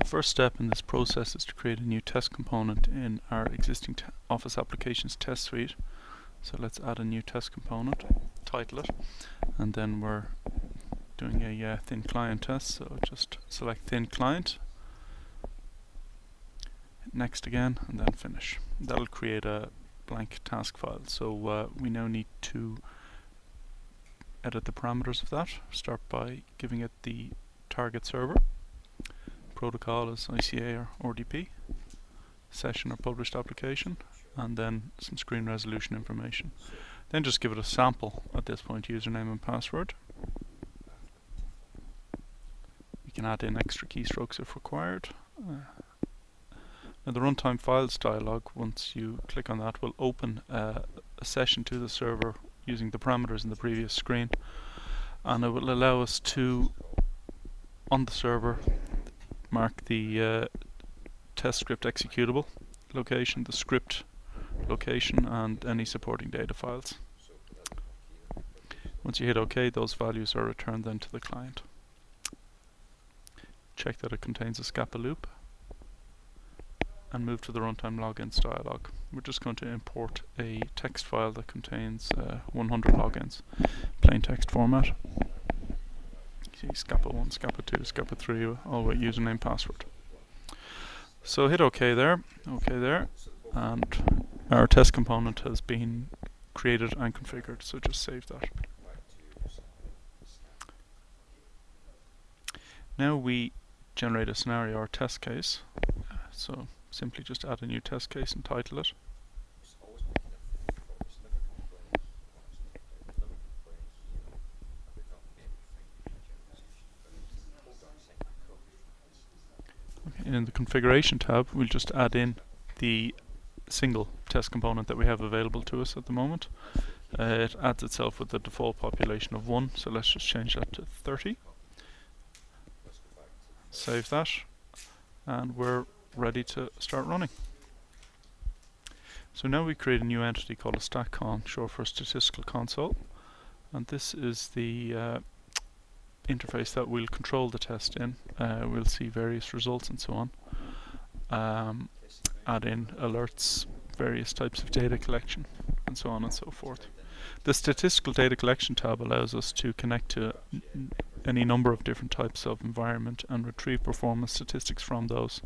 First step in this process is to create a new test component in our existing Office Applications test suite. So let's add a new test component, title it, and then we're doing a thin client test, so just select thin client, hit next again, and then finish. That'll create a blank task file. So we now need to edit the parameters of that. Start by giving it the target server. Protocol is ICA or RDP, session or published application, and then some screen resolution information. Then just give it a sample at this point, username and password. We can add in extra keystrokes if required. Now the runtime files dialog, once you click on that, will open a session to the server using the parameters in the previous screen, and it will allow us to, on the server, mark the test script executable location, the script location, and any supporting data files. Once you hit OK, those values are returned then to the client. Check that it contains a Scapa loop and move to the runtime logins dialog. We're just going to import a text file that contains 100 logins, plain text format. See Scapa 1, Scapa 2, Scapa 3, all with username, password. So hit OK there, and our test component has been created and configured, so just save that. Now we generate a scenario or test case, so simply just add a new test case and title it. Okay, in the configuration tab, we'll just add in the single test component that we have available to us at the moment. It adds itself with the default population of 1, so let's just change that to 30. Save that, and we're ready to start running. So now we create a new entity called a StatCon, short for Statistical Console, and this is the interface that will control the test in. We'll see various results and so on. Add in alerts, various types of data collection, and so on and so forth. The Statistical Data Collection tab allows us to connect to any number of different types of environment and retrieve performance statistics from those.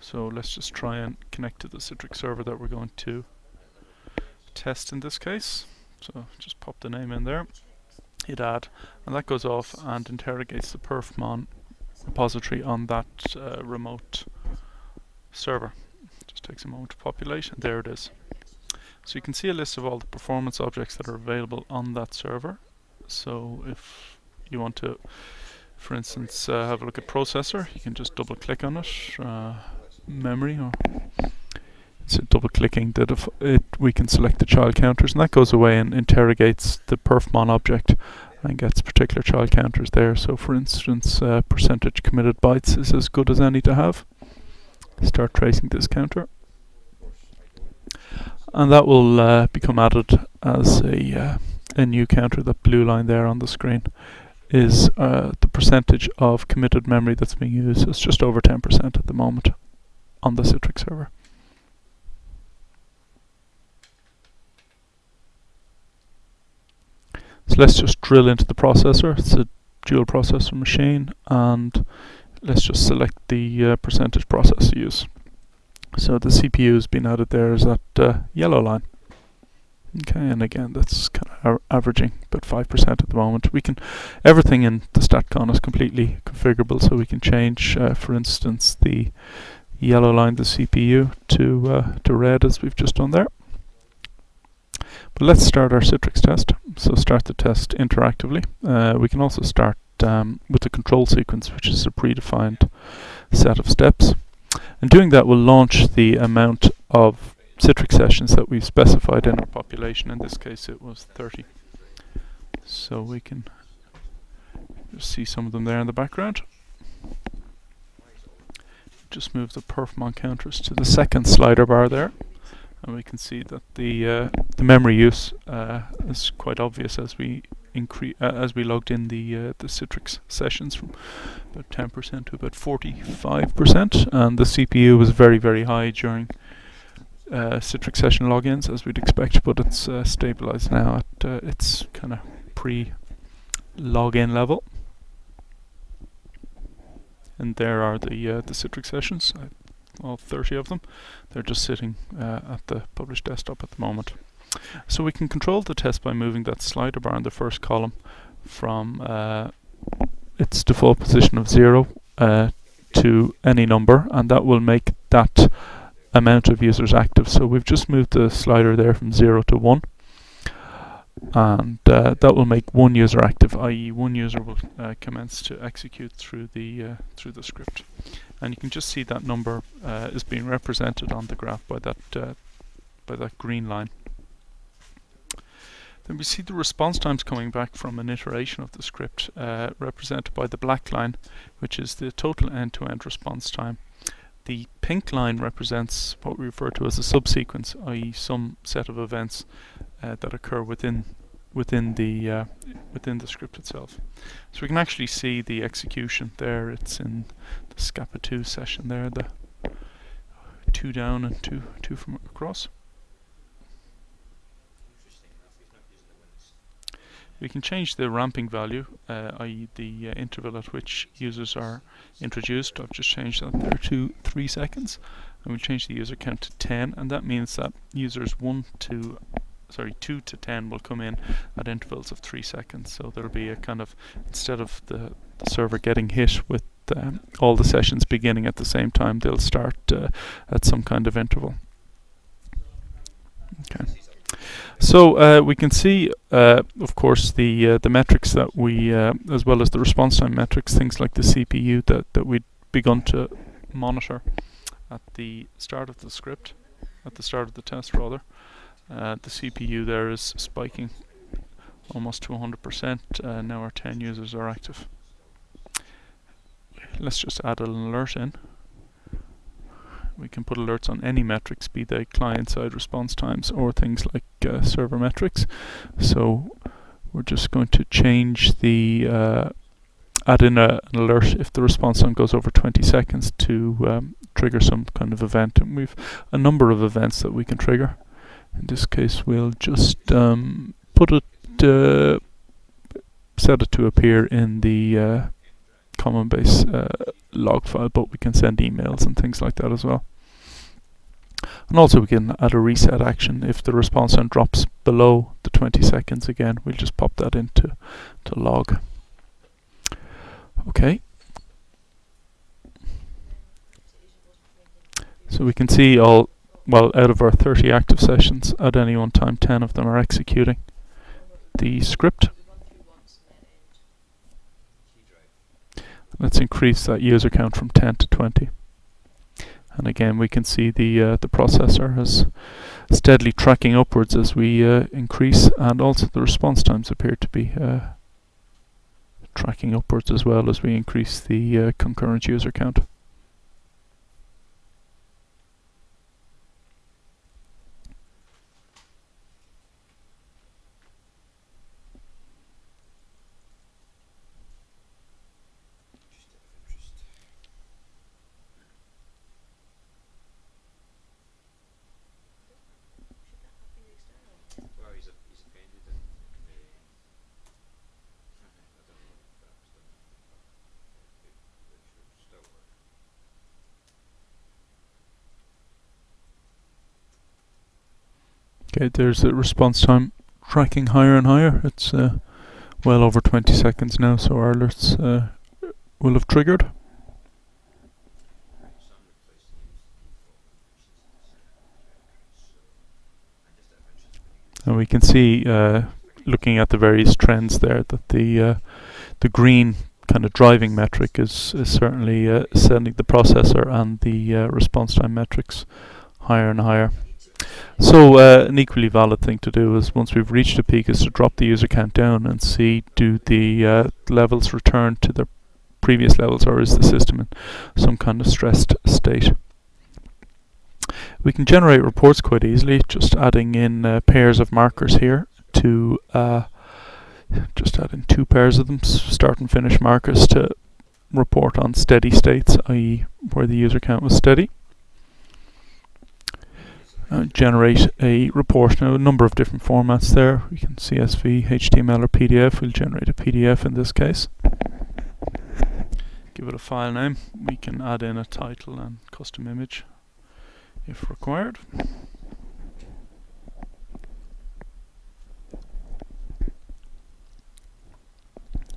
So let's just try and connect to the Citrix server that we're going to test in this case. So just pop the name in there, hit add, and that goes off and interrogates the perfmon repository on that remote server. Just takes a moment to populate, and there it is. So you can see a list of all the performance objects that are available on that server. So if you want to, for instance, have a look at processor, you can just double click on it. Memory, or so double clicking we can select the child counters, and that goes away and interrogates the perfmon object and gets particular child counters there. So for instance, percentage committed bytes is as good as any to have. Start tracing this counter, and that will become added as a new counter. That blue line there on the screen is the percentage of committed memory that's being used. It's just over 10% at the moment on the Citrix server. So let's just drill into the processor. It's a dual processor machine, and let's just select the percentage processor use. So the CPU has been added there as that yellow line. Okay, and again that's kind of averaging about 5% at the moment. Everything in the StatCon is completely configurable, so we can change, for instance, the yellow line, the CPU, to red as we've just done there. But let's start our Citrix test. So start the test interactively. We can also start with the control sequence, which is a predefined set of steps. And doing that will launch the amount of Citrix sessions that we've specified in our population. In this case it was 30. So we can just see some of them there in the background. Just move the perfmon counters to the second slider bar there, and we can see that the memory use is quite obvious as we increase as we logged in the Citrix sessions from about 10% to about 45%, and the CPU was very, very high during Citrix session logins, as we'd expect, but it's stabilized now at its kind of pre-login level. And there are the Citrix sessions, all 30 of them. They're just sitting at the published desktop at the moment. So we can control the test by moving that slider bar in the first column from its default position of 0 to any number, and that will make that amount of users active. So we've just moved the slider there from 0 to 1, and that will make one user active, i.e. one user will commence to execute through the script. And you can just see that number is being represented on the graph by that green line. Then we see the response times coming back from an iteration of the script, represented by the black line, which is the total end-to-end response time. The pink line represents what we refer to as a subsequence, i.e. some set of events that occur within the script itself. So we can actually see the execution there. It's in the SCAPA2 session there, the 2 down and 2 from across. We can change the ramping value, i.e. the interval at which users are introduced. I've just changed that there to 3 seconds, and we'll change the user count to 10, and that means that users 2 to 10 will come in at intervals of 3 seconds. So there'll be a kind of, instead of the server getting hit with all the sessions beginning at the same time, they'll start at some kind of interval. Okay. So we can see, of course, the metrics that we, as well as the response time metrics, things like the CPU that we'd begun to monitor at the start of the script, at the start of the test rather. The CPU there is spiking almost to 100%. Now our 10 users are active. Let's just add an alert in. We can put alerts on any metrics, be they client-side response times or things like server metrics. So we're just going to change the add in an alert if the response time goes over 20 seconds to trigger some kind of event. And we've a number of events that we can trigger. In this case, we'll just put it, set it to appear in the common base log file, but we can send emails and things like that as well. And also we can add a reset action if the response time drops below the 20 seconds. Again, we'll just pop that into log. Okay. So we can see out of our 30 active sessions, at any one time 10 of them are executing the script. Let's increase that user count from 10 to 20. And again, we can see the processor is steadily tracking upwards as we increase, and also the response times appear to be tracking upwards as well as we increase the concurrent user count. Okay, there's a response time tracking higher and higher. It's well over 20 seconds now, so our alerts will have triggered. And we can see, looking at the various trends there, that the green kind of driving metric is certainly sending the processor and the response time metrics higher and higher. So an equally valid thing to do is, once we've reached a peak, is to drop the user count down and see, do the levels return to their previous levels, or is the system in some kind of stressed state. We can generate reports quite easily, just adding in pairs of markers here to Just add in 2 pairs of them, start and finish markers, to report on steady states, i.e. where the user count was steady. Generate a report. Now, a number of different formats there. We can CSV, HTML or PDF. We'll generate a PDF in this case. Give it a file name. We can add in a title and custom image if required.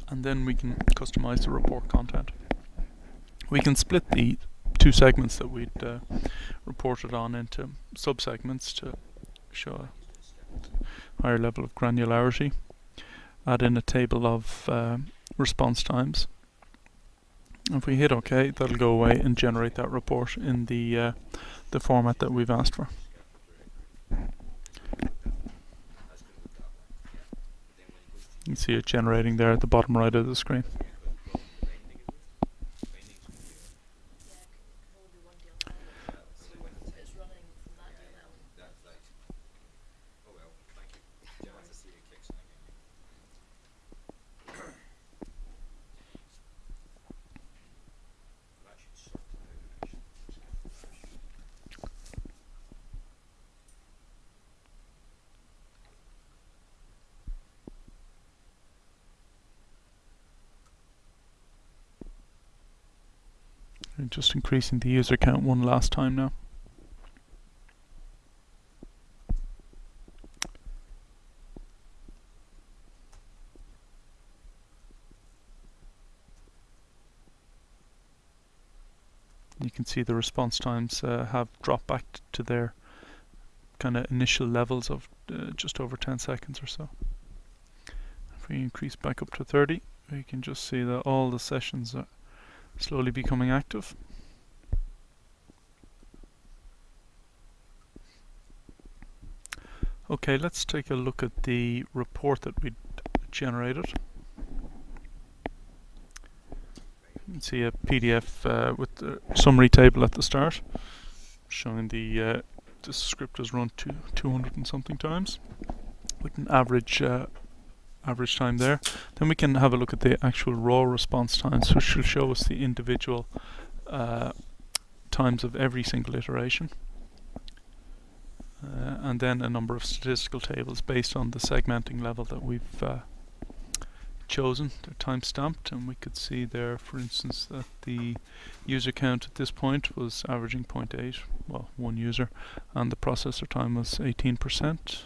And then we can customize the report content. We can split the 2 segments that we'd reported on into sub-segments to show a higher level of granularity. Add in a table of response times. If we hit OK, that'll go away and generate that report in the format that we've asked for. You can see it generating there at the bottom right of the screen. And just increasing the user count one last time now. You can see the response times have dropped back to their kind of initial levels of just over 10 seconds or so. If we increase back up to 30, we can just see that all the sessions are slowly becoming active. Okay, let's take a look at the report that we generated. You can see a PDF with the summary table at the start, showing the script has run 200 and something times, with an average time there. Then we can have a look at the actual raw response times, which will show us the individual times of every single iteration. And then a number of statistical tables based on the segmenting level that we've chosen. They're time stamped, and we could see there, for instance, that the user count at this point was averaging 0.8, well, 1 user, and the processor time was 18%.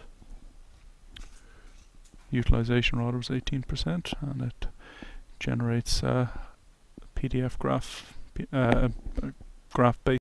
Utilization rather was 18%, and it generates a PDF graph, graph based